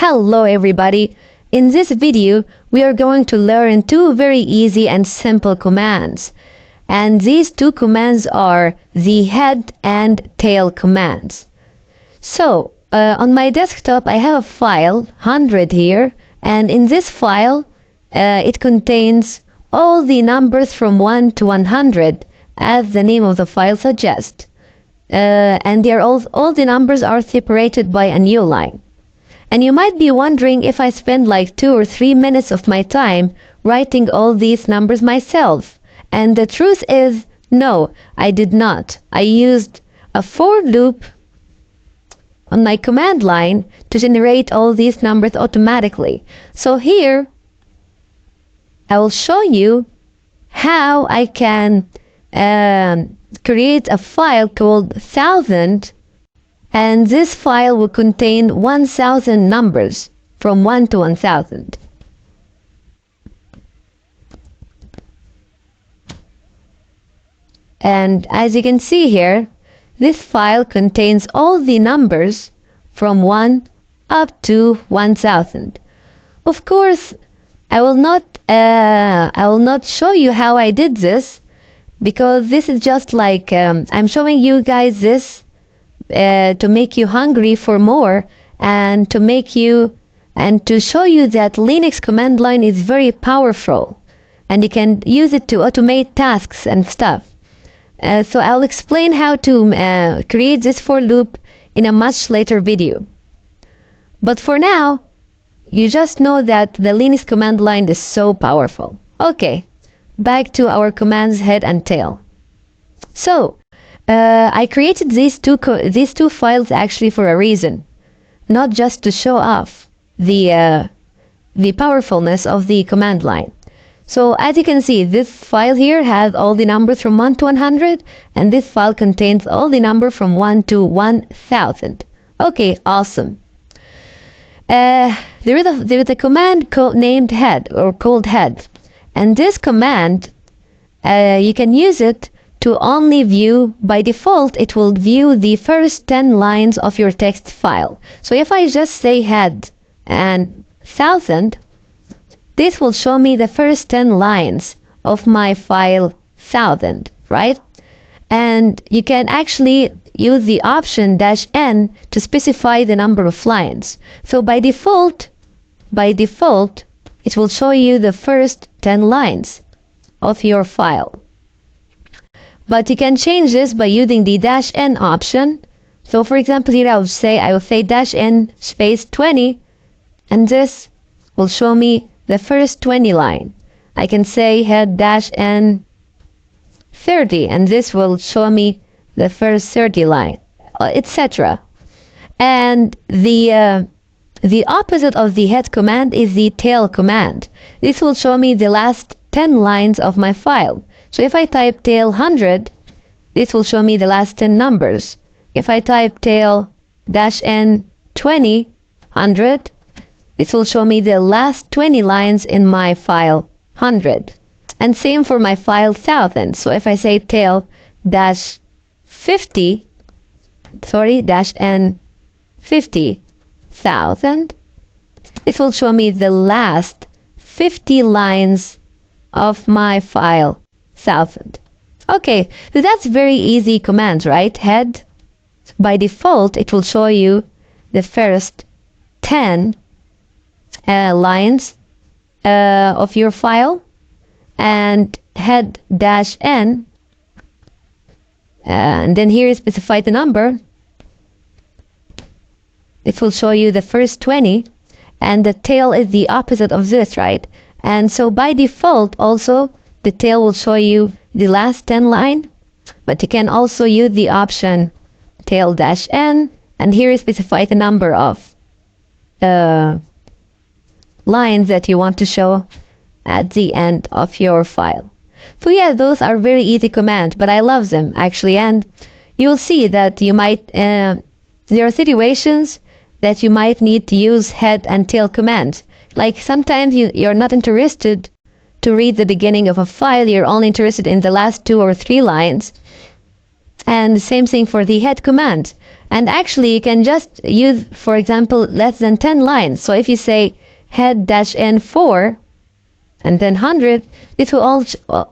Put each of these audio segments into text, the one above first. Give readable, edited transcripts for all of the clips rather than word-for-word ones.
Hello everybody! In this video, we are going to learn two very easy and simple commands. And these two commands are the head and tail commands. So, on my desktop I have a file, 100 here, and in this file, it contains all the numbers from 1 to 100, as the name of the file suggests. And all the numbers are separated by a new line. And you might be wondering if I spend like 2 or 3 minutes of my time writing all these numbers myself. And the truth is, no, I did not. I used a for loop on my command line to generate all these numbers automatically. So here, I will show you how I can create a file called 1000. And this file will contain 1000 numbers from 1 to 1000. And as you can see here, this file contains all the numbers from 1 up to 1000. Of course, I will not show you how I did this, because this is just like I'm showing you guys this to make you hungry for more, and to show you that Linux command line is very powerful and you can use it to automate tasks and stuff. So I'll explain how to create this for loop in a much later video. But for now, you just know that the Linux command line is so powerful. Okay, back to our commands head and tail. So I created these two files actually for a reason, not just to show off the powerfulness of the command line. So as you can see, this file here has all the numbers from 1 to 100, and this file contains all the numbers from 1 to 1000. Okay, awesome. There is a command named head, or called head, and this command you can use it to only view. By default, it will view the first 10 lines of your text file. So if I just say head and 1000, this will show me the first 10 lines of my file 1000, right? And you can actually use the option -n to specify the number of lines. So by default, it will show you the first 10 lines of your file. But you can change this by using the -n option. So for example, here I will say -n space 20, and this will show me the first 20 line. I can say head -n 30, and this will show me the first 30 line, etc. And the opposite of the head command is the tail command. This will show me the last 10 lines of my file. So if I type tail 100, this will show me the last 10 numbers. If I type tail -n 20, 100, this will show me the last 20 lines in my file 100. And same for my file 1000. So if I say tail -n 50,000, it will show me the last 50 lines of my file 1000. Okay, so that's very easy commands, right? Head, by default, it will show you the first 10 lines of your file, and head -n, and then here is specify the number. It will show you the first 20, and the tail is the opposite of this, right? And so by default, also, the tail will show you the last 10 line, but you can also use the option tail -n, and here is specify the number of lines that you want to show at the end of your file. So yeah, those are very easy commands, but I love them actually, and you'll see that you might there are situations that you might need to use head and tail commands. Like sometimes you're not interested to read the beginning of a file, you're only interested in the last 2 or 3 lines. And the same thing for the head command. And actually, you can just use, for example, less than 10 lines. So if you say head-n4 and then 100, it will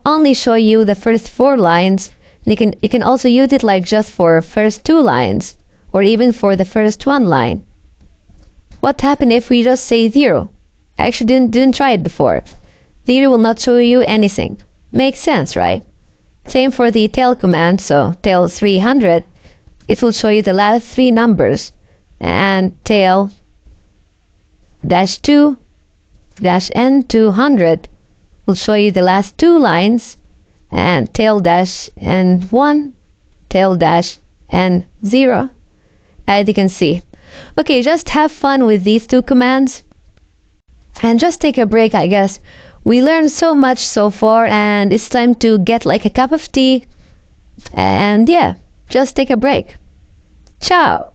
only show you the first 4 lines. You can also use it like just for first 2 lines, or even for the first 1 line. What happened if we just say 0? I actually didn't try it before. 0 will not show you anything. Makes sense, right? Same for the tail command, so tail 300, it will show you the last 3 numbers. And tail -2 -n200 will show you the last 2 lines. And tail -n1, tail -n0, as you can see. Okay, just have fun with these 2 commands. And just take a break, I guess. We learned so much so far, and it's time to get like a cup of tea. And yeah, just take a break. Ciao!